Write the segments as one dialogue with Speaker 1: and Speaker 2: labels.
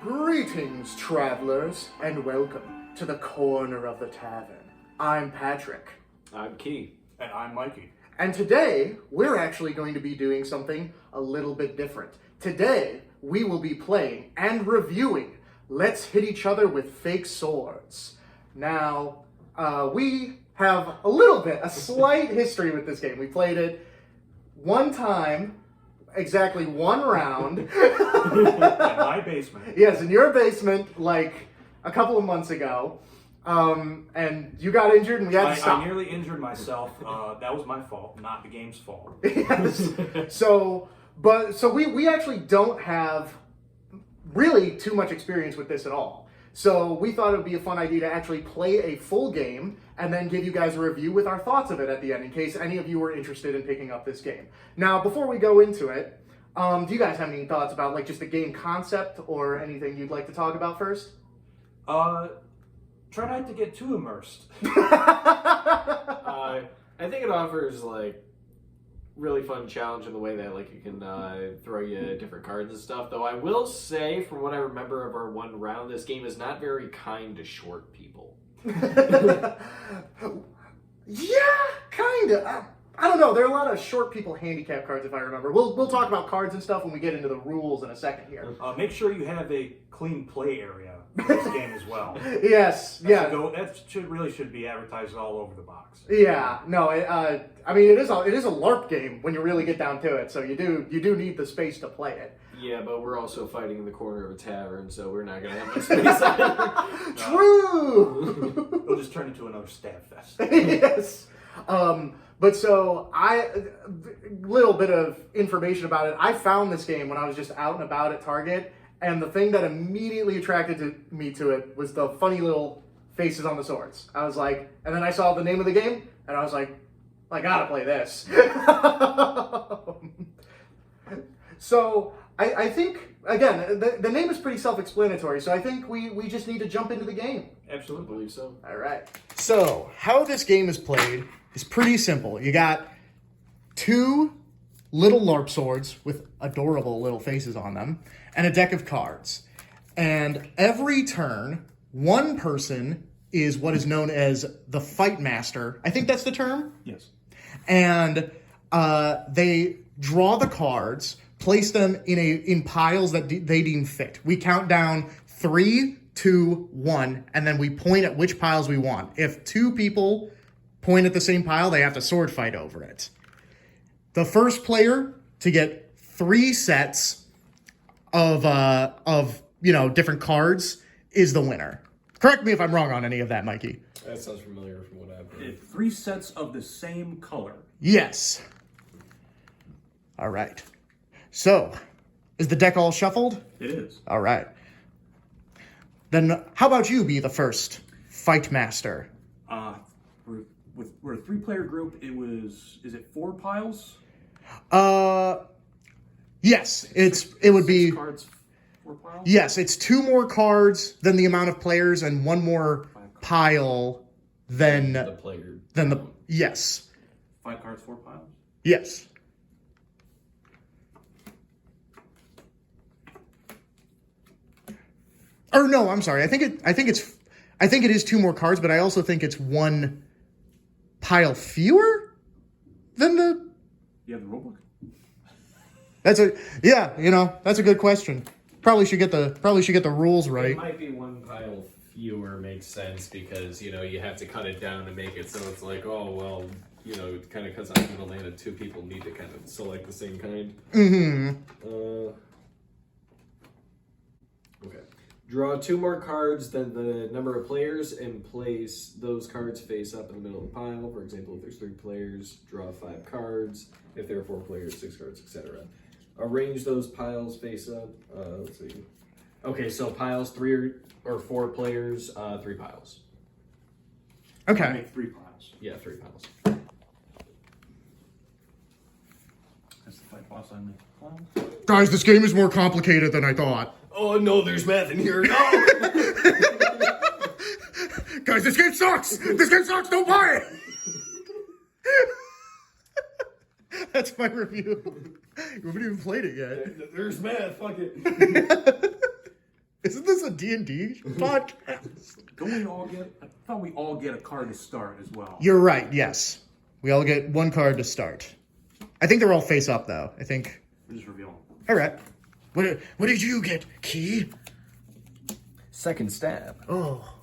Speaker 1: Greetings, travelers, and welcome to the corner of the tavern. I'm Patrick.
Speaker 2: I'm Key.
Speaker 3: And I'm Mikey.
Speaker 1: And today, we're actually going to be doing something a little bit different. Today, we will be playing and reviewing Let's Hit Each Other with Fake Swords. Now, we have a slight history with this game. We played it one time, exactly one round.
Speaker 3: In my basement.
Speaker 1: Yes, in your basement, like a couple of months ago. And you got injured and we had to stop.
Speaker 3: I nearly injured myself. That was my fault, not the game's fault.
Speaker 1: Yes. So we actually don't have really too much experience with this at all. So we thought it would be a fun idea to actually play a full game and then give you guys a review with our thoughts of it at the end in case any of you were interested in picking up this game. Now, before we go into it, do you guys have any thoughts about like just the game concept or anything you'd like to talk about first?
Speaker 3: Try not to get too immersed.
Speaker 2: I think it offers like really fun challenge in the way that like you can throw you different cards and stuff. Though I will say, from what I remember of our one round, this game is not very kind to short people.
Speaker 1: Yeah, kinda. I don't know. There are a lot of short people handicap cards, if I remember. We'll talk about cards and stuff when we get into the rules in a second here.
Speaker 3: Make sure you have a clean play area for this game as well.
Speaker 1: Yes,
Speaker 3: That should be advertised all over the box.
Speaker 1: Yeah, no. I mean, it is a LARP game when you really get down to it. So you do need the space to play it.
Speaker 2: Yeah, but we're also fighting in the corner of a tavern, so we're not gonna have much space.
Speaker 1: True.
Speaker 3: It'll just turn into another stab fest.
Speaker 1: Yes. But so little bit of information about it. I found this game when I was just out and about at Target, and the thing that immediately attracted me to it was the funny little faces on the swords. I was like, and then I saw the name of the game, and I was like, I gotta play this. So I think, again, the name is pretty self-explanatory, so I think we just need to jump into the game.
Speaker 3: Absolutely.
Speaker 2: I believe so.
Speaker 1: All right. So how this game is played is pretty simple. You got two little LARP swords with adorable little faces on them and a deck of cards. And every turn, one person is what is known as the fight master. I think that's the term?
Speaker 3: Yes.
Speaker 1: And they draw the cards, place them in piles that they deem fit. We count down 3, 2, 1, and then we point at which piles we want. If two people point at the same pile, they have to sword fight over it. The first player to get 3 sets of different cards is the winner. Correct me if I'm wrong on any of that, Mikey.
Speaker 2: That sounds familiar from what I've heard.
Speaker 3: 3 sets of the same color.
Speaker 1: Yes. All right. So, is the deck all shuffled?
Speaker 3: It is.
Speaker 1: All right. Then how about you be the first fight master?
Speaker 3: We're a 3-player group. Is it 4 piles?
Speaker 1: Yes, it would be
Speaker 3: 6 cards, 4 piles?
Speaker 1: Yes, it's 2 more cards than the amount of players and 1 more pile than
Speaker 2: The player.
Speaker 1: yes.
Speaker 3: 5 cards, 4 piles?
Speaker 1: Yes. Or no, I'm sorry. I think it is 2 more cards, but I also think it's 1 pile fewer than the.
Speaker 3: You have the rulebook?
Speaker 1: That's a good question. Probably should get the rules right.
Speaker 2: It might be 1 pile fewer makes sense because, you have to cut it down to make it so it's like, oh, well, it kind of cuts out the middle and 2 people need to kind of select the same kind.
Speaker 1: Mm-hmm.
Speaker 2: Okay. Draw 2 more cards than the number of players and place those cards face up in the middle of the pile. For example, if there's 3 players, draw 5 cards. If there are 4 players, 6 cards, etc. Arrange those piles face up. Let's see. Okay, so piles 3 or 4 players, 3 piles.
Speaker 1: Okay.
Speaker 3: Make 3 piles.
Speaker 2: Yeah, 3 piles.
Speaker 3: That's the fight boss on the clown.
Speaker 1: Guys, this game is more complicated than I thought.
Speaker 2: Oh no, there's math in here. No!
Speaker 1: Guys, this game sucks! This game sucks! Don't buy it! That's my review. You haven't even played it yet.
Speaker 2: There's math, fuck it.
Speaker 1: Isn't this a D&D podcast?
Speaker 4: I thought we all get a card to start as well.
Speaker 1: You're right, yes. We all get one card to start. I think they're all face up, though. I think...
Speaker 4: We're just revealing.
Speaker 1: All right. What did you get, Key?
Speaker 2: Second stab.
Speaker 1: Oh.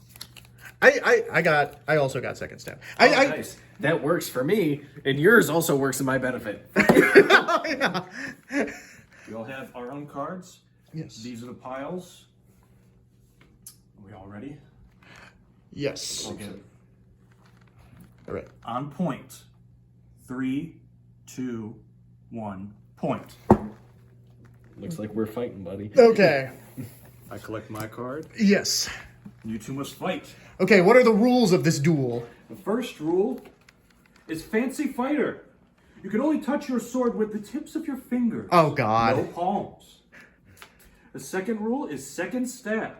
Speaker 1: I also got second stab.
Speaker 2: Nice. That works for me, and yours also works in my benefit.
Speaker 1: Yeah.
Speaker 4: We all have our own cards.
Speaker 1: Yes.
Speaker 4: These are the piles. Are we all ready?
Speaker 1: Yes.
Speaker 4: Okay.
Speaker 1: All right.
Speaker 4: On point. 3, 2, 1, point.
Speaker 2: Looks like we're fighting, buddy.
Speaker 1: Okay.
Speaker 4: I collect my card.
Speaker 1: Yes.
Speaker 4: You two must fight.
Speaker 1: Okay, what are the rules of this duel?
Speaker 4: The first rule is fancy fighter. You can only touch your sword with the tips of your fingers.
Speaker 1: Oh, God.
Speaker 4: No palms. The second rule is second stab.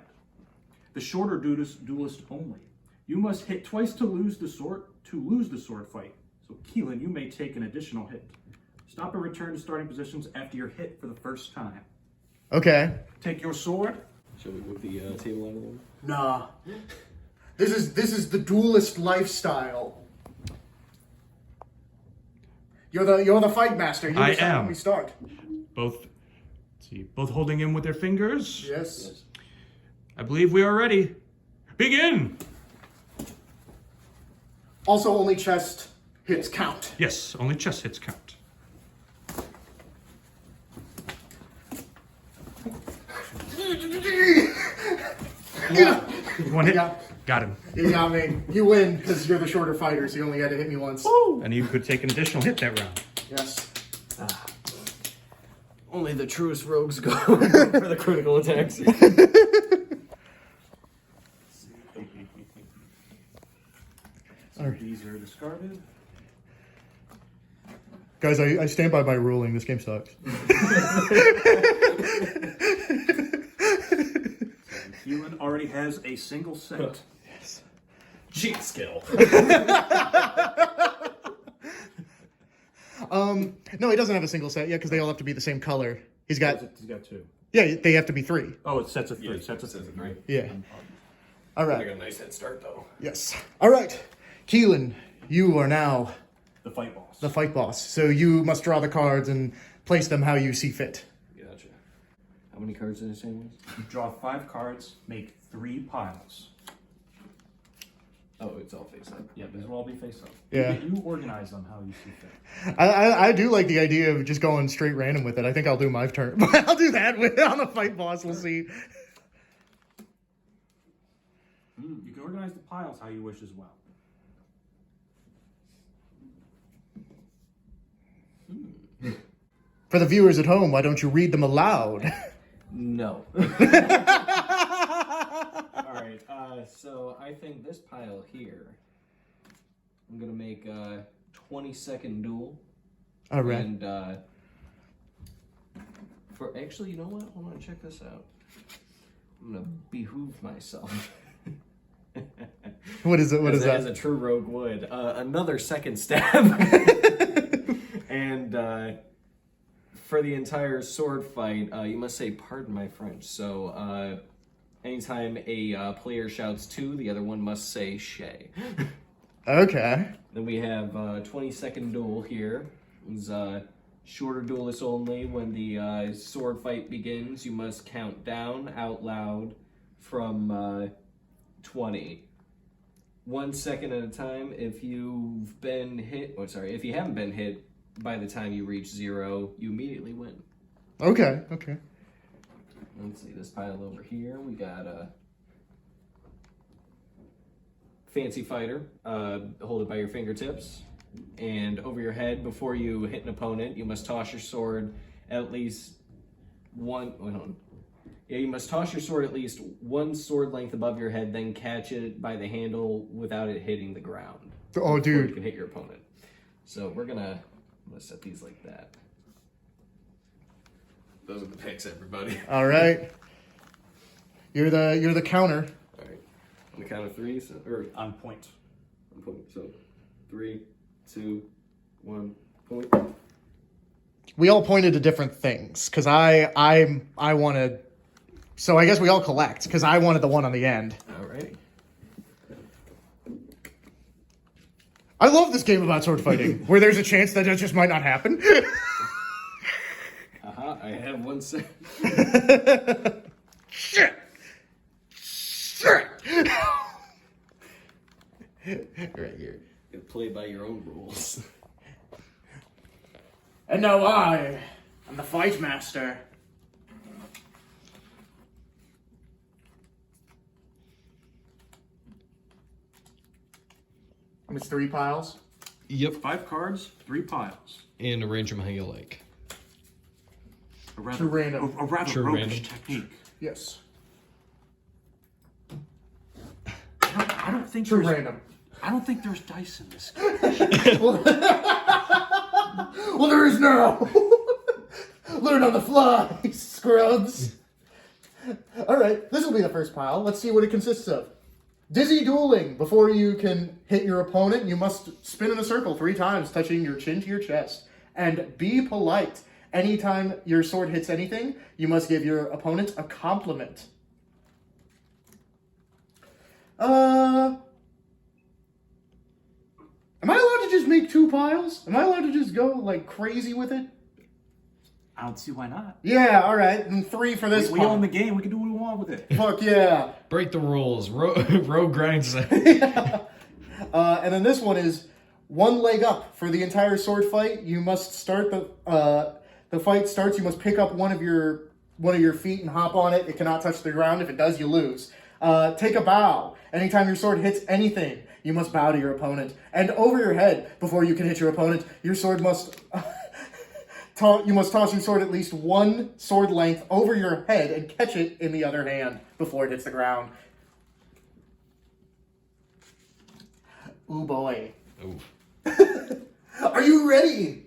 Speaker 4: The shorter duelist only. You must hit twice to lose the sword fight. So Keelan, you may take an additional hit. Stop and return to starting positions after you're hit for the first time.
Speaker 1: Okay.
Speaker 4: Take your sword.
Speaker 2: Shall we move the table out of the way?
Speaker 1: Nah. This is the duelist lifestyle. You're the fight master. You
Speaker 5: I
Speaker 1: decide
Speaker 5: am.
Speaker 1: when we start.
Speaker 5: Both holding in with their fingers.
Speaker 1: Yes.
Speaker 5: I believe we are ready. Begin!
Speaker 1: Also, only chest hits count.
Speaker 5: Yes, only chest hits count. One hit.
Speaker 1: Yeah.
Speaker 5: Got him.
Speaker 1: You got me. You win because you're the shorter fighter, so you only had to hit me once.
Speaker 5: And you could take an additional hit that round.
Speaker 1: Yes.
Speaker 2: Only the truest rogues go for the critical attacks.
Speaker 4: These are discarded.
Speaker 1: Guys, I stand by my ruling. This game sucks.
Speaker 4: Keelan already has a single set.
Speaker 1: Yes.
Speaker 2: Cheat skill.
Speaker 1: No, he doesn't have a single set yet because they all have to be the same color. He's got.
Speaker 4: He's got 2.
Speaker 1: Yeah, they have to be 3.
Speaker 4: Oh, it's sets of 3. Sets of 3.
Speaker 2: Right.
Speaker 1: Yeah. All
Speaker 2: I
Speaker 1: right.
Speaker 2: got a nice head start though.
Speaker 1: Yes. All right. Keelan, you are now
Speaker 4: The fight boss.
Speaker 1: the fight boss. So you must draw the cards and place them how you see fit.
Speaker 2: Gotcha. How many cards in this hand?
Speaker 4: You draw 5 cards, make 3 piles.
Speaker 2: Oh, it's all face up.
Speaker 4: Yeah, these will all be face up.
Speaker 1: Yeah.
Speaker 4: You organize them how you see fit.
Speaker 1: I do like the idea of just going straight random with it. I think I'll do my turn. I'll do that on the fight boss. We'll see.
Speaker 4: You can organize the piles how you wish as well.
Speaker 1: For the viewers at home, why don't you read them aloud?
Speaker 2: No. Alright, so I think this pile here, I'm gonna make a 20-second duel.
Speaker 1: All right.
Speaker 2: And, for, actually, you know what? Hold on, check this out. I'm gonna behoove myself.
Speaker 1: What is it? What is
Speaker 2: As
Speaker 1: that?
Speaker 2: a true rogue would. Another second stab. And, for the entire sword fight, you must say, pardon my French. So, anytime a player shouts 2, the other one must say shay.
Speaker 1: Okay.
Speaker 2: Then we have 20-second duel here. It's shorter duelist only. When the sword fight begins, you must count down out loud from 20. 1 second at a time. If you've been hit, if you haven't been hit by the time you reach 0, you immediately win.
Speaker 1: Okay. Okay.
Speaker 2: Let's see this pile over here. We got a fancy fighter. Hold it by your fingertips and over your head. Before you hit an opponent, you must toss your sword at least one. Wait, hold on. Yeah, you must toss your sword at least 1 sword length above your head, then catch it by the handle without it hitting the ground.
Speaker 1: Oh,
Speaker 2: Before
Speaker 1: dude.
Speaker 2: you can hit your opponent. So I'm gonna set these like that. Those are the picks, everybody.
Speaker 1: All right. You're the counter.
Speaker 2: All right. On the count of 3, or
Speaker 4: On point.
Speaker 2: on point. So 3, 2, 1, point.
Speaker 1: We all pointed to different things because I want to So I guess we all collect, because I wanted the one on the end.
Speaker 2: Alrighty.
Speaker 1: I love this game about sword fighting, where there's a chance that just might not happen.
Speaker 2: I have 1 second.
Speaker 1: Shit! Shit!
Speaker 2: Right here. You play by your own rules.
Speaker 1: And now I am the fight master. It's 3 piles.
Speaker 6: Yep.
Speaker 4: 5 cards, 3 piles.
Speaker 6: And arrange them how you like.
Speaker 4: A rather,
Speaker 1: True random.
Speaker 4: A rather
Speaker 6: True
Speaker 4: roguish
Speaker 6: random.
Speaker 4: technique.
Speaker 1: Yes.
Speaker 4: I don't think
Speaker 1: True
Speaker 4: there's,
Speaker 1: random.
Speaker 4: I don't think there's dice in this.
Speaker 1: Well, there is now. Learn on the fly, scrubs. All right, this will be the first pile. Let's see what it consists of. Dizzy dueling. Before you can hit your opponent, you must spin in a circle 3 times, touching your chin to your chest. And be polite. Anytime your sword hits anything, you must give your opponent a compliment. Am I allowed to just make 2 piles? Am I allowed to just go like crazy with it?
Speaker 4: I don't see why not.
Speaker 1: Yeah, all right. And 3 for this
Speaker 4: We
Speaker 1: pile.
Speaker 4: own the game. We can do what we want with it.
Speaker 1: Fuck yeah.
Speaker 6: Break the rules. Rogue grinds.
Speaker 1: And then this one is 1 leg up for the entire sword fight. You must start the fight starts. You must pick up one of your feet and hop on it. It cannot touch the ground. If it does, you lose. Take a bow. Anytime your sword hits anything, you must bow to your opponent. And over your head, before you can hit your opponent, your sword must... you must toss your sword at least 1 sword length over your head and catch it in the other hand before it hits the ground. Ooh boy.
Speaker 6: Ooh,
Speaker 1: Are you ready?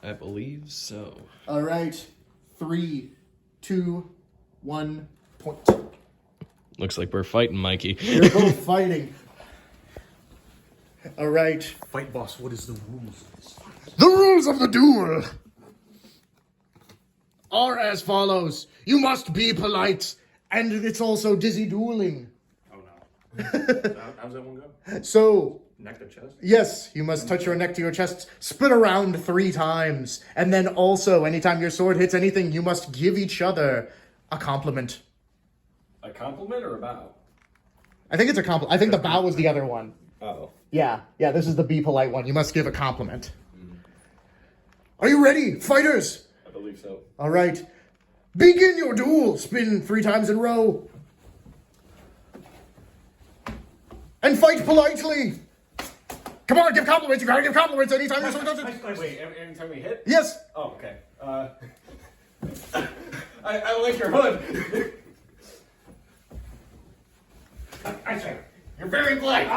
Speaker 6: I believe so.
Speaker 1: All right. 3, 2, 1, point.
Speaker 6: Looks like we're fighting, Mikey.
Speaker 1: You're both fighting. All right.
Speaker 4: Fight boss, what is the rules of this fight?
Speaker 1: The rules of the duel are as follows. You must be polite, and it's also dizzy dueling.
Speaker 3: Oh no. How's that one go?
Speaker 1: So,
Speaker 3: Neck to chest?
Speaker 1: yes, you must touch your neck to your chest, spin around 3 times, and then also, anytime your sword hits anything, you must give each other a compliment.
Speaker 2: A compliment or a bow?
Speaker 1: I think it's a compliment. I think the bow was the other one.
Speaker 2: Oh.
Speaker 1: Yeah, this is the be polite one. You must give a compliment. Are you ready, fighters?
Speaker 2: I believe so.
Speaker 1: All right. Begin your duel. Spin 3 times in a row. And fight politely. Come on, give compliments. You gotta give compliments anytime your sword does it.
Speaker 2: Wait, anytime we hit?
Speaker 1: Yes.
Speaker 2: Oh, okay. I like your hood. I say, you're very black.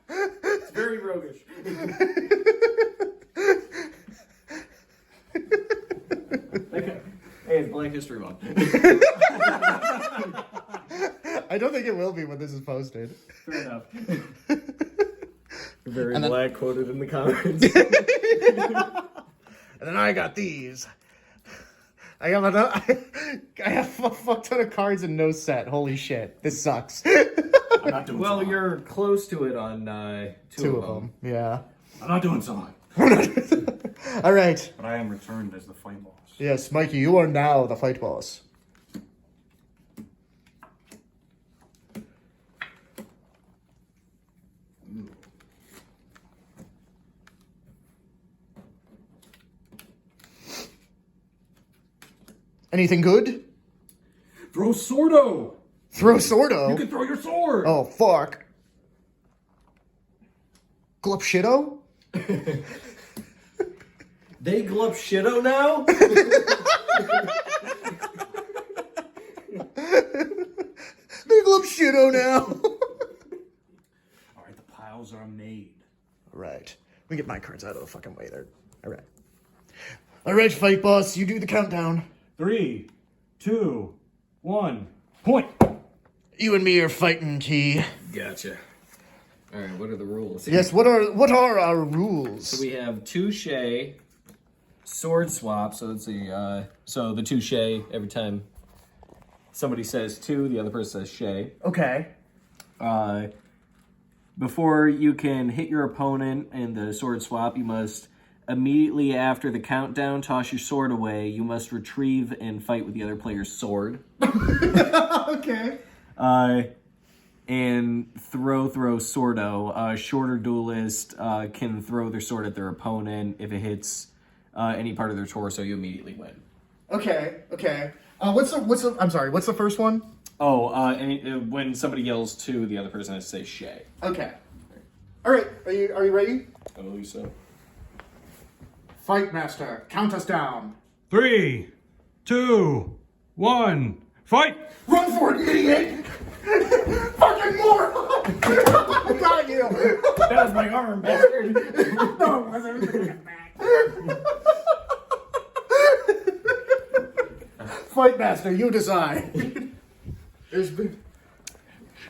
Speaker 2: It's very roguish. Hey, it's Black History Month.
Speaker 1: I don't think it will be when this is posted.
Speaker 2: Fair enough. Very black quoted in the comments.
Speaker 1: And then I got these. I have a fuck ton of cards and no set. Holy shit. This sucks.
Speaker 4: I'm not doing so
Speaker 2: Well,
Speaker 4: hot.
Speaker 2: you're close to it on
Speaker 1: 2 of them. Yeah.
Speaker 4: I'm not doing so hot.
Speaker 1: All right.
Speaker 4: But I am returned as the fight boss.
Speaker 1: Yes, Mikey, you are now the fight boss. Anything good?
Speaker 4: Throw Sordo!
Speaker 1: Throw Sordo.
Speaker 4: You can throw your sword!
Speaker 1: Oh, fuck. Glupshido?
Speaker 2: They glup shitto now?
Speaker 1: Big Glupshido now.
Speaker 4: Alright, the piles are made.
Speaker 1: Right. Let me get my cards out of the fucking way there. All right. All right, fight boss, you do the countdown.
Speaker 4: 3, 2, 1, point!
Speaker 1: You and me are fighting, T.
Speaker 2: Gotcha. All right, what are the rules?
Speaker 1: Yes, what are our rules?
Speaker 2: So we have touche, sword swap. So let's see. So the touche every time somebody says two, the other person says shay.
Speaker 1: Okay.
Speaker 2: Before you can hit your opponent in the sword swap, you must immediately after the countdown toss your sword away. You must retrieve and fight with the other player's sword.
Speaker 1: Okay.
Speaker 2: And throw swordo. Shorter duelist can throw their sword at their opponent. If it hits any part of their torso, you immediately win.
Speaker 1: Okay. What's the? I'm sorry. What's the first one?
Speaker 2: Oh, when somebody yells two, the other person has to say shay.
Speaker 1: Okay. All right. Are you ready?
Speaker 2: I believe so.
Speaker 1: Fight master, count us down.
Speaker 5: 3, 2, 1, fight!
Speaker 1: Run for it, idiot! Fucking moron! I got you.
Speaker 2: That was my arm, bastard.
Speaker 1: No, it wasn't. Fight master, you decide. There's been.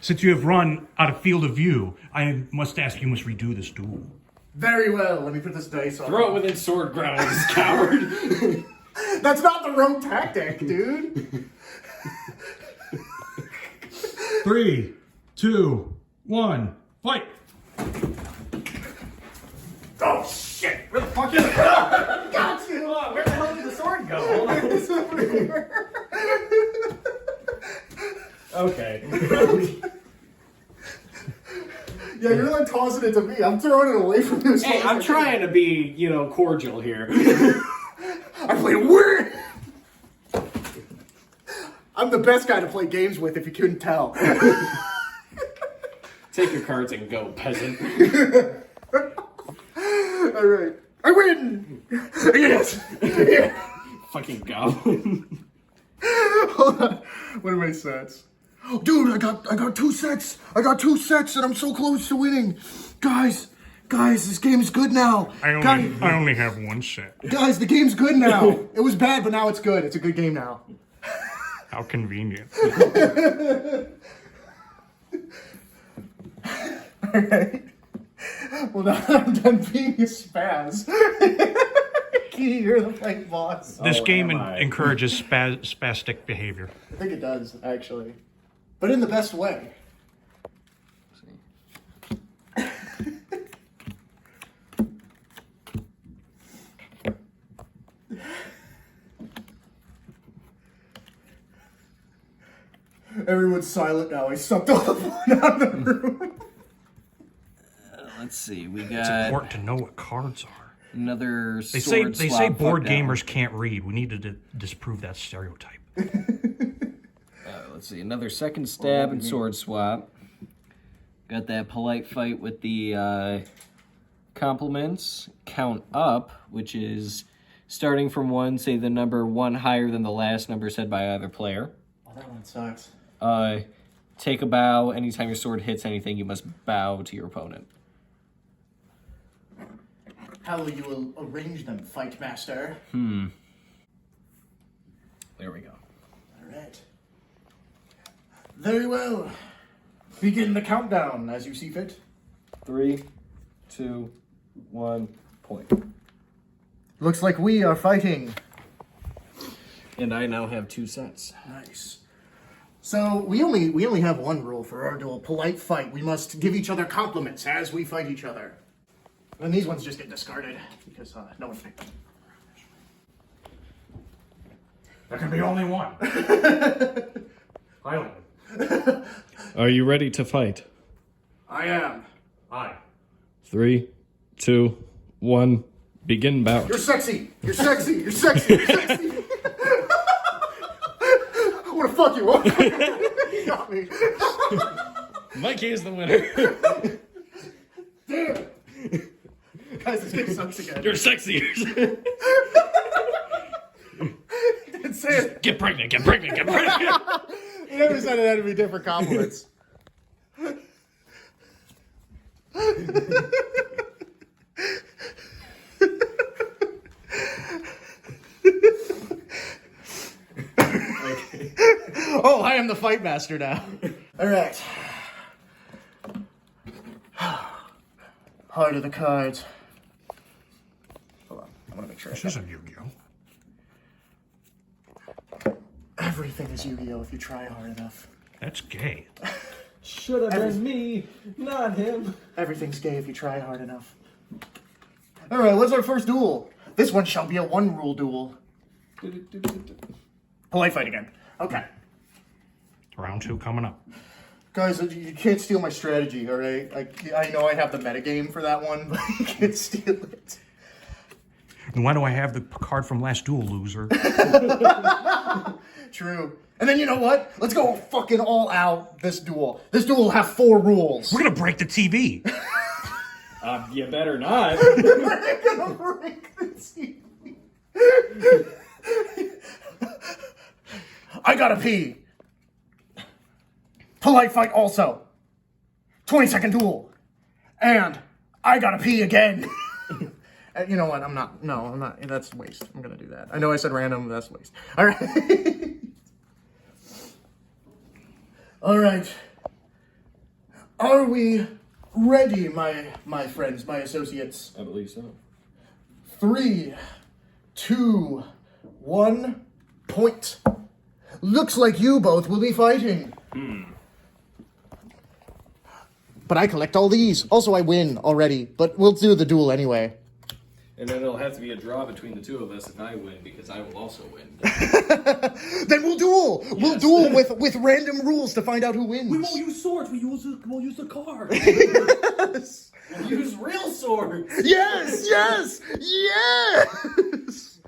Speaker 5: Since you have run out of field of view, I must ask you must redo this duel.
Speaker 1: Very well. Let me put this dice on.
Speaker 2: Throw it within sword grounds, coward.
Speaker 1: That's not the rogue tactic, dude.
Speaker 5: 3, 2, 1, fight!
Speaker 1: Oh shit!
Speaker 2: Where the fuck is it?
Speaker 1: Got you.
Speaker 2: Where the hell did the sword go? Hold on.
Speaker 1: It's over here.
Speaker 2: Okay.
Speaker 1: Yeah, you're like tossing it to me. I'm throwing it away from you.
Speaker 2: Hey, I'm trying to be, cordial here.
Speaker 1: I play weird. I'm the best guy to play games with, if you couldn't tell.
Speaker 2: Take your cards and go, peasant.
Speaker 1: All right, I win. Yes. Yeah.
Speaker 2: Fucking goblin.
Speaker 1: Hold on. What are my sets? Dude, I got 2 sets. I got 2 sets, and I'm so close to winning. Guys, this game's good now.
Speaker 5: I only have 1 set.
Speaker 1: Guys, the game's good now. It was bad, but now it's good. It's a good game now.
Speaker 5: How convenient.
Speaker 1: All right. Well, now I'm done being a spaz. Key, you're the fight boss.
Speaker 5: This game
Speaker 2: am I?
Speaker 5: encourages spastic behavior.
Speaker 1: I think it does, actually. But in the best way. Everyone's silent now. I sucked all the blood out of the room.
Speaker 2: Let's see. We
Speaker 5: It's
Speaker 2: got
Speaker 5: important to know what cards are.
Speaker 2: another
Speaker 5: They
Speaker 2: sword
Speaker 5: say
Speaker 2: swap
Speaker 5: board
Speaker 2: fuck down.
Speaker 5: gamers can't read. We need to disprove that stereotype.
Speaker 2: Let's see. Another second stab and sword swap. Got that polite fight with the compliments. Count up, which is starting from 1, say the number 1 higher than the last number said by either player.
Speaker 1: Oh, that one sucks.
Speaker 2: Take a bow. Anytime your sword hits anything, you must bow to your opponent.
Speaker 1: How will you arrange them, fight master?
Speaker 2: There we go.
Speaker 1: All right. Very well. Begin the countdown as you see fit.
Speaker 2: 3, 2, 1, point.
Speaker 1: Looks like we are fighting.
Speaker 2: And I now have 2 sets.
Speaker 1: Nice. So we only have one rule for our duel: polite fight. We must give each other compliments as we fight each other. And these ones just get discarded because no one picked them.
Speaker 5: There can be only one. I win.
Speaker 6: Are you ready to fight?
Speaker 1: I am.
Speaker 5: Aye.
Speaker 6: 3, 2, 1, begin bout.
Speaker 1: You're sexy. You're sexy. You're sexy. You're sexy. I want to fuck you up. You got me.
Speaker 6: Mikey is the winner.
Speaker 1: Damn. Guys, this game sucks again.
Speaker 6: You're sexy.
Speaker 1: Didn't say it.
Speaker 6: Get pregnant, get pregnant, get pregnant.
Speaker 1: You never said it had to be different compliments. Oh, I am the fight master now. All right. Heart of the cards. Hold on. I want to make trick.
Speaker 5: This isn't Yu-Gi-Oh.
Speaker 1: Everything is Yu-Gi-Oh if you try hard enough.
Speaker 5: That's gay.
Speaker 2: Should have been me, not him.
Speaker 1: Everything's gay if you try hard enough. Alright, what's our first duel? This one shall be a one-rule duel. Polite fight again. Okay.
Speaker 5: Round 2 coming up.
Speaker 1: Guys, you can't steal my strategy, alright? I know I have the metagame for that one, but you can't steal it.
Speaker 5: And why do I have the card from last duel, loser?
Speaker 1: True. And then you know what? Let's go fucking all out this duel. This duel will have 4 rules.
Speaker 5: We're gonna break the TV.
Speaker 2: You better not.
Speaker 1: We're gonna break the TV. I gotta pee. Polite fight also. 20-second duel. And I gotta pee again. You know what? I'm not. That's waste. I'm gonna do that. I know I said random. That's waste. All right. All right. Are we ready, my friends, my associates?
Speaker 2: I believe so.
Speaker 1: 3, 2, 1, point. Looks like you both will be fighting. But I collect all these. Also, I win already, but we'll do the duel anyway.
Speaker 2: And then it'll have to be a draw between the two of us if I win, because I will also win.
Speaker 1: Then we'll duel.
Speaker 2: Yes.
Speaker 1: We'll duel with random rules to find out who wins.
Speaker 3: We won't use swords. We'll use the card.
Speaker 1: Yes.
Speaker 2: We'll use real swords!
Speaker 1: Yes, yes, yes!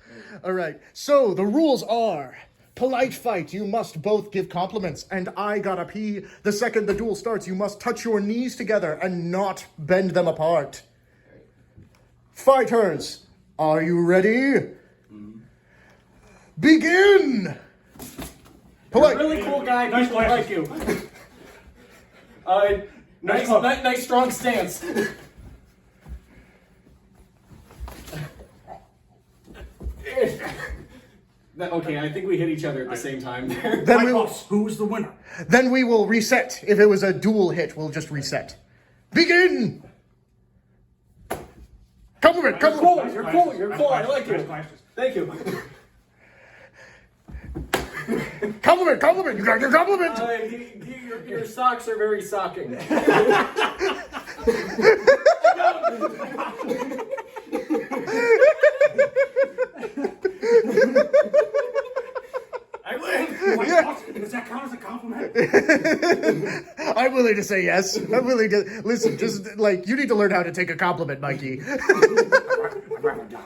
Speaker 1: All right, so the rules are: polite fight, you must both give compliments, and I gotta pee. The second the duel starts, you must touch your knees together and not bend them apart. Fighters, are you ready? Begin! Polite.
Speaker 2: Really cool guy,
Speaker 3: Nice
Speaker 2: people like you. Nice strong stance. Okay, I think we hit each other at the same time there.
Speaker 1: Then
Speaker 5: My
Speaker 1: we will,
Speaker 5: boss, who's the winner?
Speaker 1: then we will reset. If it was a dual hit, we'll just reset. Begin! Compliment, compliment.
Speaker 2: You're cool, I like you. Thank you.
Speaker 1: Compliment, compliment. You got your compliment.
Speaker 2: Your socks are very socking. I win.
Speaker 3: My boss, does that count as a compliment?
Speaker 1: I'm willing to say yes. I'm willing to listen. Just like you need to learn how to take a compliment, Mikey.
Speaker 3: I'd rather die.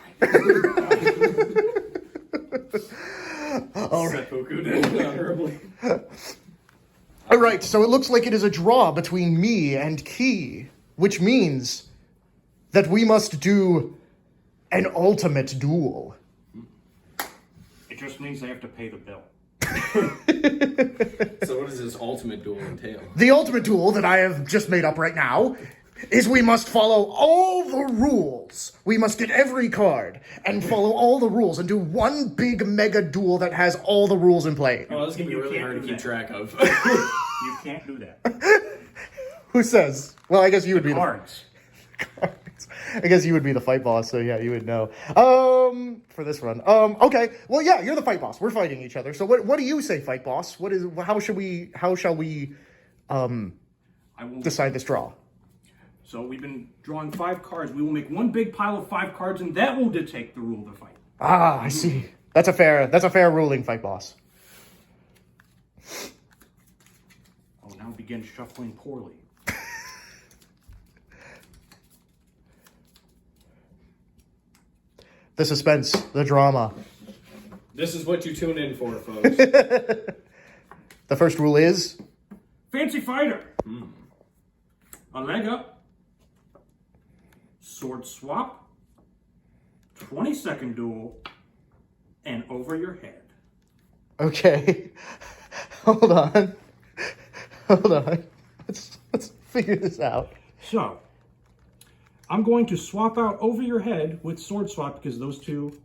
Speaker 1: All right.
Speaker 2: Seppuku did honorably.
Speaker 1: All right. So it looks like it is a draw between me and Key, which means that we must do an ultimate duel.
Speaker 5: It just means they have to pay the bill.
Speaker 2: So what does this ultimate duel entail?
Speaker 1: The ultimate duel that I have just made up right now is we must follow all the rules. We must get every card and follow all the rules and do one big mega duel that has all the rules in play.
Speaker 2: Oh, this is gonna be
Speaker 3: You
Speaker 2: really
Speaker 3: can't
Speaker 2: hard to
Speaker 3: do
Speaker 2: keep
Speaker 3: that.
Speaker 2: track of.
Speaker 3: You can't do that.
Speaker 1: Who says? Well, I guess you would be
Speaker 3: Cards.
Speaker 1: the I guess you would be the fight boss, so yeah, you would know. For this run. Okay. Well, yeah, you're the fight boss. We're fighting each other. So what do you say, fight boss? How shall we
Speaker 5: I will.
Speaker 1: decide this draw?
Speaker 5: So we've been drawing 5 cards. We will make one big pile of 5 cards, and that will dictate the rule of the fight.
Speaker 1: Ah, I see. That's a fair ruling, fight boss.
Speaker 5: I will now begin shuffling poorly.
Speaker 1: The suspense, the drama.
Speaker 2: This is what you tune in for, folks.
Speaker 1: The first rule is
Speaker 5: Fancy fighter. A leg up. Sword swap. 20-second duel. And over your head.
Speaker 1: okay. Hold on. Let's figure this out.
Speaker 5: So, I'm going to swap out over your head with sword swap because those two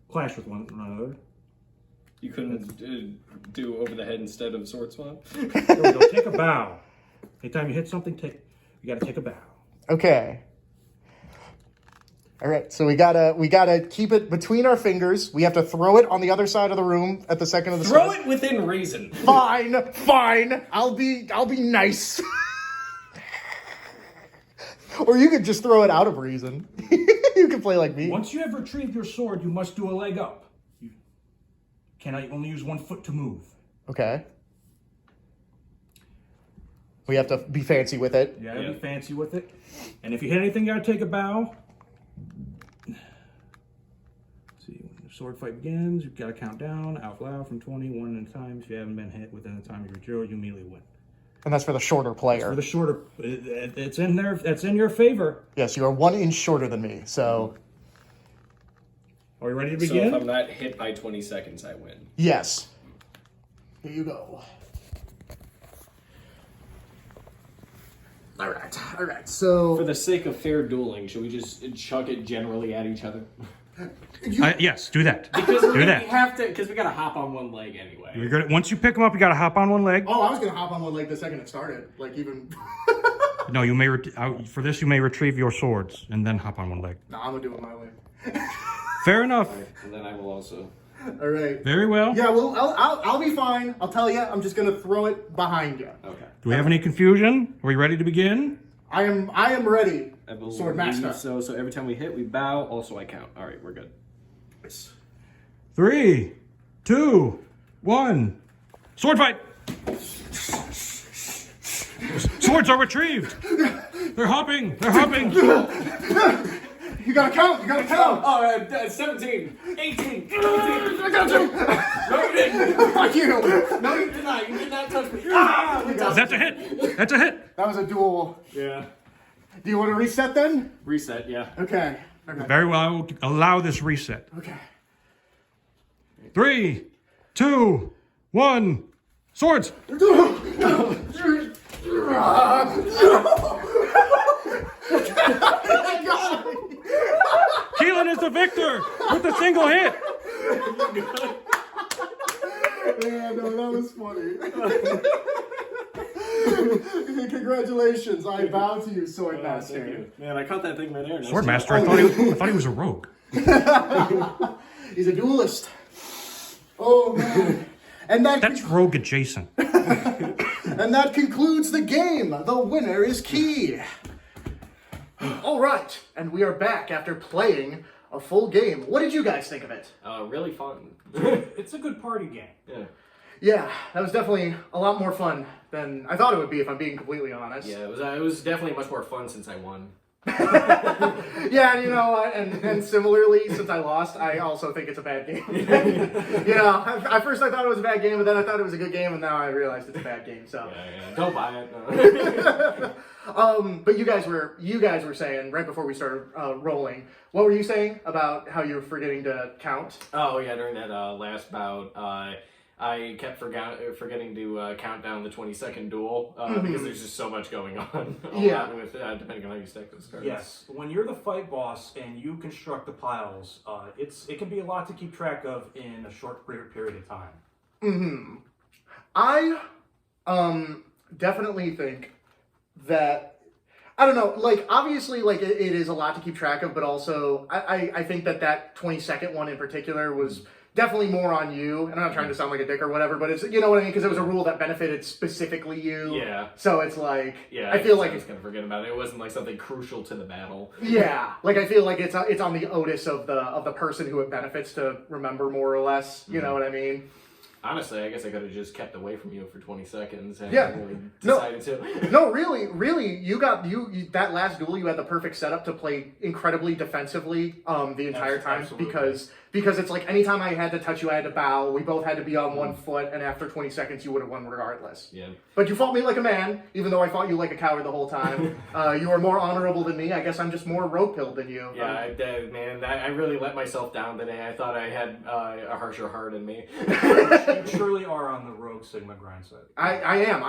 Speaker 5: clash with one another.
Speaker 2: You couldn't do over the head instead of sword swap?
Speaker 5: Here we go. Take a bow. Anytime you hit something, you got to take a bow.
Speaker 1: Okay. All right, so we gotta keep it between our fingers. We have to throw it on the other side of the room at the second of the
Speaker 7: Throw
Speaker 1: start.
Speaker 7: it within reason.
Speaker 1: Fine. I'll be nice. Or you could just throw it out of reason. You can play like me.
Speaker 5: Once you have retrieved your sword, you must do a leg up. You cannot only use 1 foot to move.
Speaker 1: Okay. We have to be fancy with it.
Speaker 5: You gotta be fancy with it. And if you hit anything, you gotta take a bow. Let's see, when the sword fight begins, you've got to count down out loud from 20, 1 at a time. If you haven't been hit within the time of your drill, you immediately win.
Speaker 1: And that's for the shorter player.
Speaker 5: For the shorter, it's in there. That's in your favor.
Speaker 1: Yes, you are 1 inch shorter than me, so
Speaker 5: Are you ready to
Speaker 7: So if
Speaker 5: begin?
Speaker 7: I'm not hit by 20 seconds, I win.
Speaker 1: yes. Here you go. All right. So
Speaker 7: For the sake of fair dueling, should we just chuck it generally at each other?
Speaker 5: Yes, do that.
Speaker 7: Because
Speaker 5: Do
Speaker 7: we
Speaker 5: that.
Speaker 7: have to, because we gotta hop on one leg anyway.
Speaker 5: You're gonna, once you pick them up, you got to hop on one leg.
Speaker 1: I was gonna hop on one leg the second it started. Like even.
Speaker 5: No, you may for this you may retrieve your swords and then hop on one leg.
Speaker 1: No, I'm gonna do it my way.
Speaker 5: Fair enough.
Speaker 7: And then I will also.
Speaker 1: All right.
Speaker 5: Very well.
Speaker 1: Yeah, well, I'll be fine. I'll tell you. I'm just gonna throw it behind you.
Speaker 7: Okay.
Speaker 5: Do we have any confusion? Are we ready to begin?
Speaker 1: I am ready.
Speaker 2: I believe
Speaker 1: Sword master.
Speaker 2: So every time we hit, we bow. Also, I count. All right, we're good.
Speaker 5: 3, 2, 1. Sword fight! Swords are retrieved! They're hopping! They're hopping!
Speaker 1: You gotta count.
Speaker 7: Oh, 17, 18, 19. I got you. No, you didn't.
Speaker 1: Fuck you.
Speaker 7: No, you did not. You did not touch me.
Speaker 5: That's a hit! That's a hit!
Speaker 1: That was a duel.
Speaker 7: Yeah.
Speaker 1: Do you want to reset then?
Speaker 7: Reset, yeah.
Speaker 1: Okay.
Speaker 5: Very well, I will allow this reset.
Speaker 1: Okay.
Speaker 5: 3, 2, 1. Swords! Keelan is the victor with a single hit!
Speaker 1: Yeah, no, that was funny. Congratulations, I bow to you, Sword Master.
Speaker 2: Man, I caught that thing midair.
Speaker 5: Swordmaster, I thought he was a rogue.
Speaker 1: He's a duelist. Oh man. And
Speaker 5: That's rogue adjacent.
Speaker 1: and that concludes the game. The winner is Key. All right, and we are back after playing a full game. What did you guys think of it?
Speaker 2: Really fun.
Speaker 3: It's a good party game.
Speaker 2: Yeah.
Speaker 1: Yeah, that was definitely a lot more fun than I thought it would be, if I'm being completely honest.
Speaker 2: Yeah, it was definitely much more fun since I won.
Speaker 1: Yeah, you know what? And similarly, since I lost, I also think it's a bad game. You know, at first I thought it was a bad game, but then I thought it was a good game, and now I realized it's a bad game. So,
Speaker 2: Yeah. Don't buy it. No.
Speaker 1: but you guys were saying right before we started rolling. What were you saying about how you were forgetting to count?
Speaker 2: Oh yeah, during that last bout, I kept forgetting to count down the 20-second duel because there's just so much going on.
Speaker 1: Yeah.
Speaker 2: With, depending on how you stack those cards.
Speaker 3: Yes, when you're the fight boss and you construct the piles, it can be a lot to keep track of in a short period of time.
Speaker 1: I definitely think that, I don't know, like, obviously, like, it is a lot to keep track of, but also, I think that 20-second one in particular was definitely more on you, and I'm not trying to sound like a dick or whatever, but it's, you know what I mean, because it was a rule that benefited specifically you.
Speaker 2: Yeah.
Speaker 1: So it's like,
Speaker 2: Yeah,
Speaker 1: I feel like
Speaker 2: I was gonna forget about it. It wasn't like something crucial to the battle.
Speaker 1: yeah, like I feel like it's on the onus of the person who it benefits to remember more or less. You know what I mean?
Speaker 2: Honestly, I guess I could have just kept away from you for 20 seconds and
Speaker 1: Yeah.
Speaker 2: really
Speaker 1: No.
Speaker 2: decided to.
Speaker 1: No, really, you got you that last duel. You had the perfect setup to play incredibly defensively the entire time
Speaker 3: Absolutely.
Speaker 1: because it's like anytime I had to touch you, I had to bow. We both had to be on 1 foot, and after 20 seconds, you would have won regardless.
Speaker 2: Yeah.
Speaker 1: But you fought me like a man, even though I fought you like a coward the whole time. You were more honorable than me. I guess I'm just more rope-pilled than you.
Speaker 2: Yeah, I really let myself down today. I thought I had a harsher heart in me.
Speaker 3: You truly are on the Rogue Sigma grind set.
Speaker 1: I am.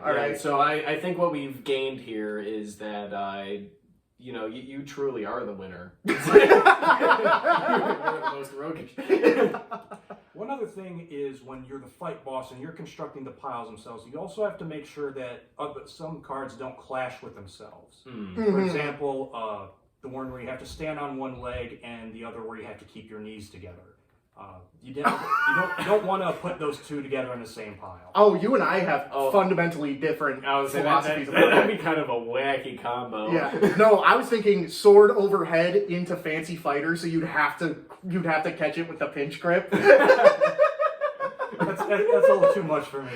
Speaker 1: All right.
Speaker 2: So I think what we've gained here is that you truly are the winner. You're the most roguish.
Speaker 3: One other thing is when you're the fight boss and you're constructing the piles themselves, you also have to make sure that some cards don't clash with themselves. For example, the one where you have to stand on one leg and the other where you have to keep your knees together. You don't want to put those two together in the same pile.
Speaker 1: Oh, you and I have fundamentally different
Speaker 2: I was saying
Speaker 1: philosophies.
Speaker 2: that'd be kind of a wacky combo.
Speaker 1: Yeah. No, I was thinking sword overhead into fancy fighter, so you'd have to catch it with the pinch grip.
Speaker 3: That's a little too much for me.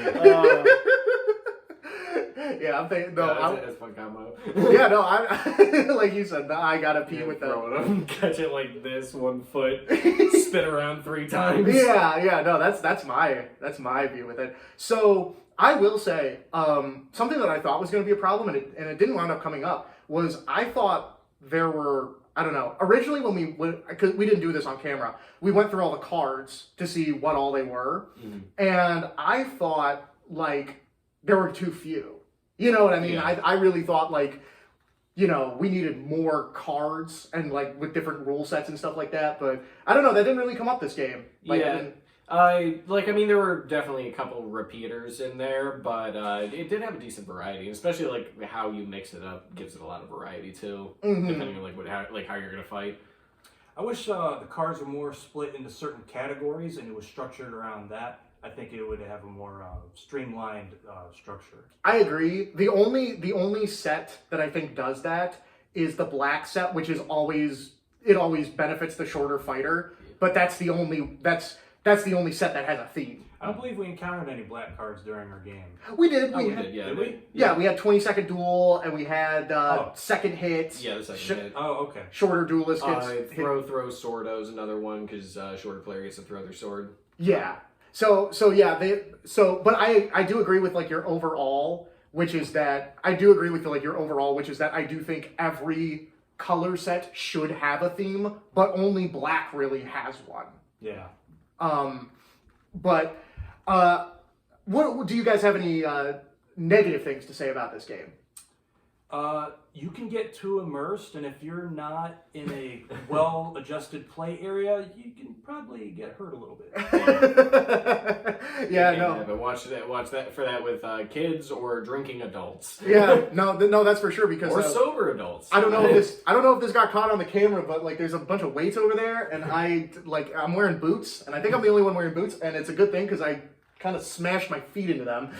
Speaker 1: Yeah, I'm thinking. No,
Speaker 2: that's a fun combo.
Speaker 1: yeah, no, I like you said. I gotta pee with the.
Speaker 2: Throw it catch it like this, 1 foot, spin around 3 times.
Speaker 1: Yeah, no, that's my view with it. So I will say something that I thought was going to be a problem, and it didn't wind up coming up, was I thought there were, I don't know, originally because we didn't do this on camera, we went through all the cards to see what all they were, and I thought like there were too few. You know what I mean?
Speaker 2: Yeah.
Speaker 1: I really thought like, you know, we needed more cards and like with different rule sets and stuff like that. But I don't know, that didn't really come up this game. Like,
Speaker 2: there were definitely a couple repeaters in there, but it did have a decent variety, especially like how you mix it up gives it a lot of variety too, depending on how you're gonna fight.
Speaker 3: I wish the cards were more split into certain categories and it was structured around that. I think it would have a more streamlined structure.
Speaker 1: I agree. The only set that I think does that is the black set, which is always benefits the shorter fighter. But that's the only set that has a theme.
Speaker 3: I don't believe we encountered any black cards during our game.
Speaker 1: We did.
Speaker 3: Did we?
Speaker 1: Yeah, we had 20-second duel, and we had second hit.
Speaker 2: Yeah, the second hit.
Speaker 3: Oh, okay.
Speaker 1: Shorter duelist gets
Speaker 2: throw Swordo is another one because shorter player gets to throw their sword.
Speaker 1: Yeah. So but I do agree with like your overall, which is that I do think every color set should have a theme, but only black really has one.
Speaker 3: Yeah.
Speaker 1: But what do you guys have any negative things to say about this game?
Speaker 3: You can get too immersed, and if you're not in a well-adjusted play area, you can probably get hurt a little bit.
Speaker 2: But watch that for that with kids or drinking adults.
Speaker 1: Yeah, no, that's for sure because
Speaker 2: or sober adults.
Speaker 1: I don't know if this got caught on the camera, but like there's a bunch of weights over there, and I'm wearing boots, and I think I'm the only one wearing boots, and it's a good thing because I kind of smashed my feet into them.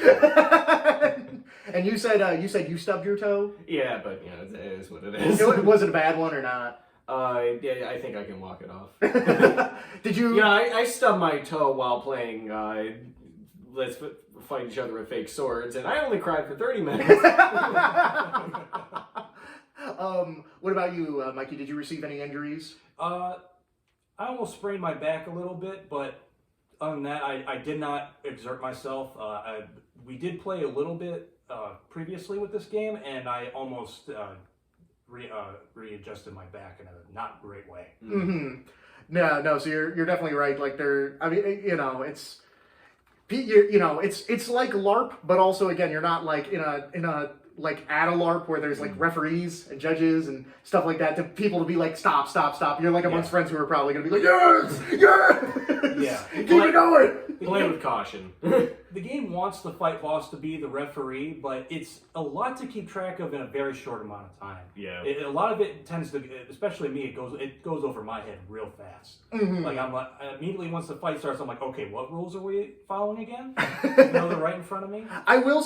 Speaker 1: And you said you stubbed your toe?
Speaker 2: Yeah, but it is what it is.
Speaker 1: Was it a bad one or not?
Speaker 2: Yeah, I think I can walk it off.
Speaker 1: Did you?
Speaker 2: Yeah, I stubbed my toe while playing Let's Fight Each Other with Fake Swords, and I only cried for 30 minutes.
Speaker 1: What about you, Mikey? Did you receive any injuries?
Speaker 3: I almost sprained my back a little bit, but other than that, I did not exert myself. We did play a little bit previously with this game, and I almost readjusted my back in a not great way.
Speaker 1: Mm-hmm. No. So you're definitely right. Like it's like LARP, but also again, you're not like in a like at a LARP where there's like referees and judges and stuff like that to people to be like stop. You're like amongst friends who are probably gonna be like yes,
Speaker 3: Yeah,
Speaker 1: keep it going.
Speaker 2: Play with caution.
Speaker 3: The game wants the fight boss to be the referee, but it's a lot to keep track of in a very short amount of time.
Speaker 2: Yeah,
Speaker 3: a lot of it tends to, especially me, it goes over my head real fast.
Speaker 1: Mm-hmm.
Speaker 3: Like immediately once the fight starts, I'm like, okay, what rules are we following again? They're right in front of me.
Speaker 1: I will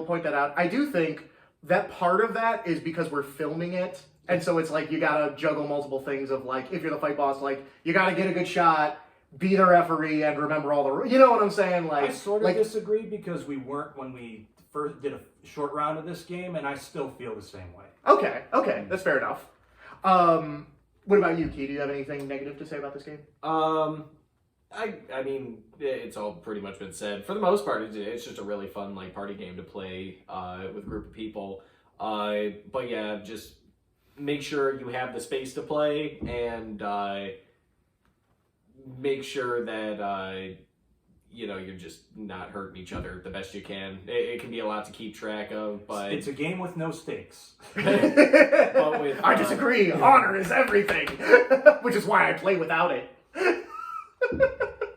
Speaker 1: point that out. I do think that part of that is because we're filming it, and so it's like you gotta juggle multiple things of like if you're the fight boss, like you gotta get a good shot, be the referee, and remember all the rules. You know what I'm saying? Like
Speaker 3: I sort of disagree because we weren't when we first did a short round of this game, and I still feel the same way.
Speaker 1: Okay, that's fair enough. What about you, Key? Do you have anything negative to say about this game?
Speaker 2: I mean, it's all pretty much been said. For the most part, it's just a really fun like party game to play with a group of people. But yeah, just make sure you have the space to play and make sure that you're just not hurting each other the best you can. It can be a lot to keep track of, but
Speaker 3: it's a game with no stakes.
Speaker 1: I disagree. Honor is everything, which is why I play without it.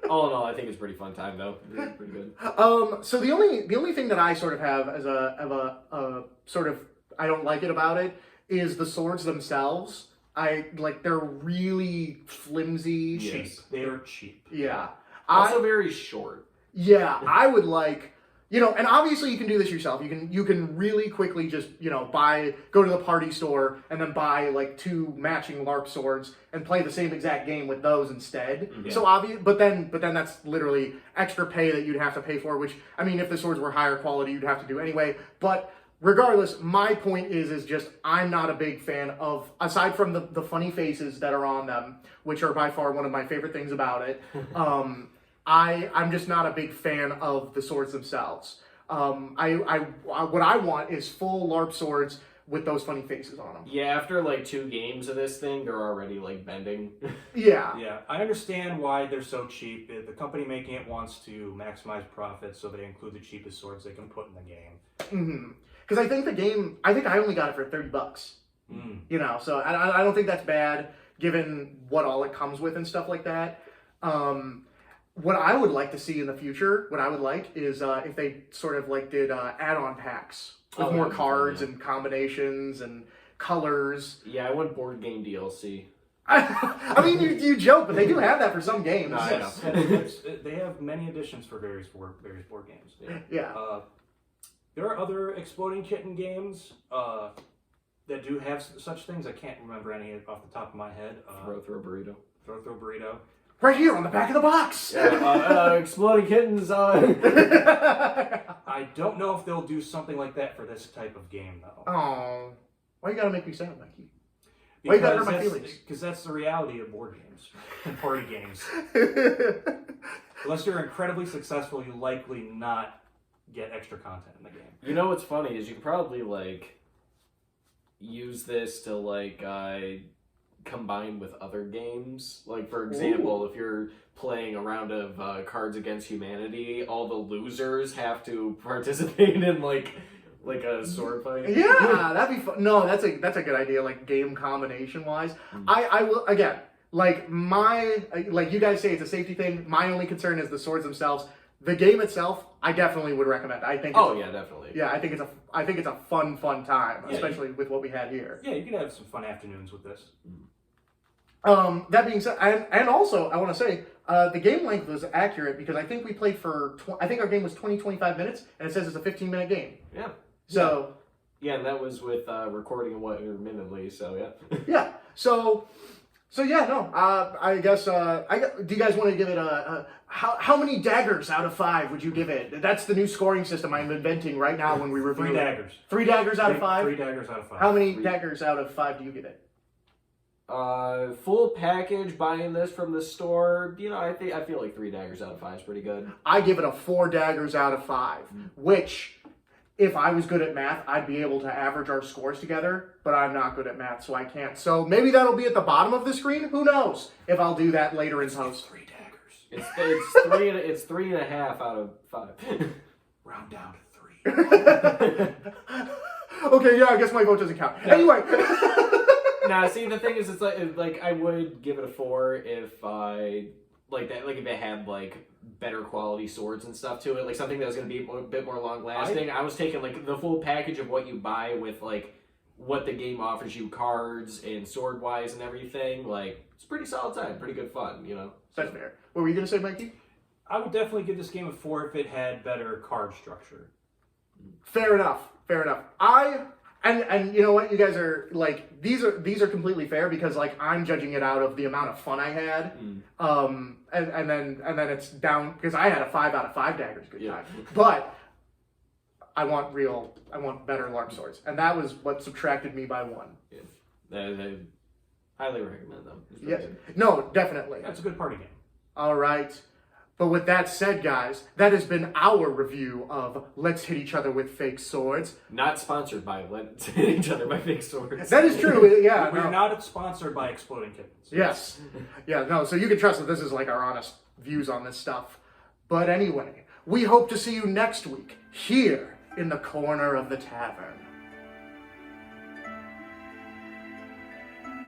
Speaker 2: All in all, I think it's a pretty fun time though. It's pretty good.
Speaker 1: So the only thing that I sort of have as a sort of I don't like it about it is the swords themselves. They're really flimsy.
Speaker 2: Yes.
Speaker 3: Cheap. They are cheap.
Speaker 1: Yeah.
Speaker 2: Also very short.
Speaker 1: Yeah, I would like, and obviously you can do this yourself. You can really quickly just, go to the party store and then buy like 2 matching LARP swords and play the same exact game with those instead.
Speaker 2: Mm-hmm.
Speaker 1: So obvious, but then that's literally extra pay that you'd have to pay for, which, I mean, if the swords were higher quality, you'd have to do anyway. But regardless, my point is just I'm not a big fan of, aside from the funny faces that are on them, which are by far one of my favorite things about it. I'm just not a big fan of the swords themselves. What I want is full LARP swords with those funny faces on them.
Speaker 2: Yeah, after like 2 games of this thing, they're already like bending.
Speaker 1: Yeah.
Speaker 3: Yeah, I understand why they're so cheap. The company making it wants to maximize profits, so they include the cheapest swords they can put in the game.
Speaker 1: Because I think I only got it for $30. So I don't think that's bad given what all it comes with and stuff like that. What I would like to see in the future, is if they sort of like did add-on packs with more cards and combinations and colors.
Speaker 2: Yeah, I want board game DLC.
Speaker 1: I mean, you joke, but they do have that for some games.
Speaker 2: No, I know.
Speaker 3: They have many editions for various board games.
Speaker 1: Yeah.
Speaker 3: There are other Exploding Kitten games that do have such things. I can't remember any off the top of my head.
Speaker 2: Throw burrito.
Speaker 3: Throw burrito.
Speaker 1: Right here on the back of the box.
Speaker 2: Exploding Kittens.
Speaker 3: I don't know if they'll do something like that for this type of game, though.
Speaker 1: Oh, why you gotta make me sad, Mikey? Why you gotta hurt my feelings?
Speaker 3: Because that's the reality of board games and party games. Unless you're incredibly successful, you likely not get extra content in the game.
Speaker 2: You know what's funny is you can probably like use this to like combine with other games. Like for example, if you're playing a round of Cards Against Humanity, all the losers have to participate in like a sword fight.
Speaker 1: Yeah, that'd be fun. No, that's a good idea. Like game combination wise, I will again. Like you guys say it's a safety thing. My only concern is the swords themselves. The game itself, I definitely would recommend. I think.
Speaker 2: Yeah, definitely.
Speaker 1: Yeah, I think it's a fun time, especially with what we had here.
Speaker 3: Yeah, you could have some fun afternoons with this.
Speaker 1: That being said, and also I want to say the game length was accurate because I think we played for I think our game was 25 minutes, and it says it's a 15-minute game.
Speaker 2: Yeah.
Speaker 1: So.
Speaker 2: Yeah, and that was with recording intermittently. So yeah.
Speaker 1: Yeah. So yeah, no. I guess. Do you guys want to give it how many daggers out of 5 would you give it? That's the new scoring system I'm inventing right now when we review
Speaker 3: 3 daggers.
Speaker 1: 3 daggers out of 5.
Speaker 3: 3 daggers out of 5.
Speaker 1: How many daggers out of 5 do you give it?
Speaker 2: Full package, buying this from the store. I feel like 3 daggers out of 5 is pretty good.
Speaker 1: I give it a 4 daggers out of 5, which. If I was good at math, I'd be able to average our scores together, but I'm not good at math, so I can't. So maybe that'll be at the bottom of the screen. Who knows if I'll do that later in post.
Speaker 3: 3 daggers.
Speaker 2: It's 3.5 out of 5.
Speaker 3: Round down to 3.
Speaker 1: Okay, yeah, I guess my vote doesn't count. Anyway.
Speaker 2: Nah, see, the thing is, it's like I would give it a 4 if I if it had better quality swords and stuff to it, like something that was going to be a bit more long lasting. I was taking the full package of what you buy with what the game offers you, cards and sword wise and everything. It's pretty solid time, pretty good fun,
Speaker 1: That's fair. What were you going to say, Mikey?
Speaker 3: I would definitely give this game a 4 if it had better card structure.
Speaker 1: Fair enough. And you know what, you guys are these are completely fair because I'm judging it out of the amount of fun I had, and then it's down because I had a 5 out of 5 daggers good time, but I want better LARP swords, and that was what subtracted me by 1.
Speaker 2: Yeah, I highly recommend them.
Speaker 1: Yes, no, definitely.
Speaker 3: That's a good party game.
Speaker 1: All right. But with that said, guys, that has been our review of Let's Hit Each Other with Fake Swords.
Speaker 2: Not sponsored by Let's Hit Each Other by Fake Swords.
Speaker 1: That is true, yeah.
Speaker 3: We're not sponsored by Exploding Kittens.
Speaker 1: Yes. Yeah, no, so you can trust that this is our honest views on this stuff. But anyway, we hope to see you next week here in the corner of the tavern.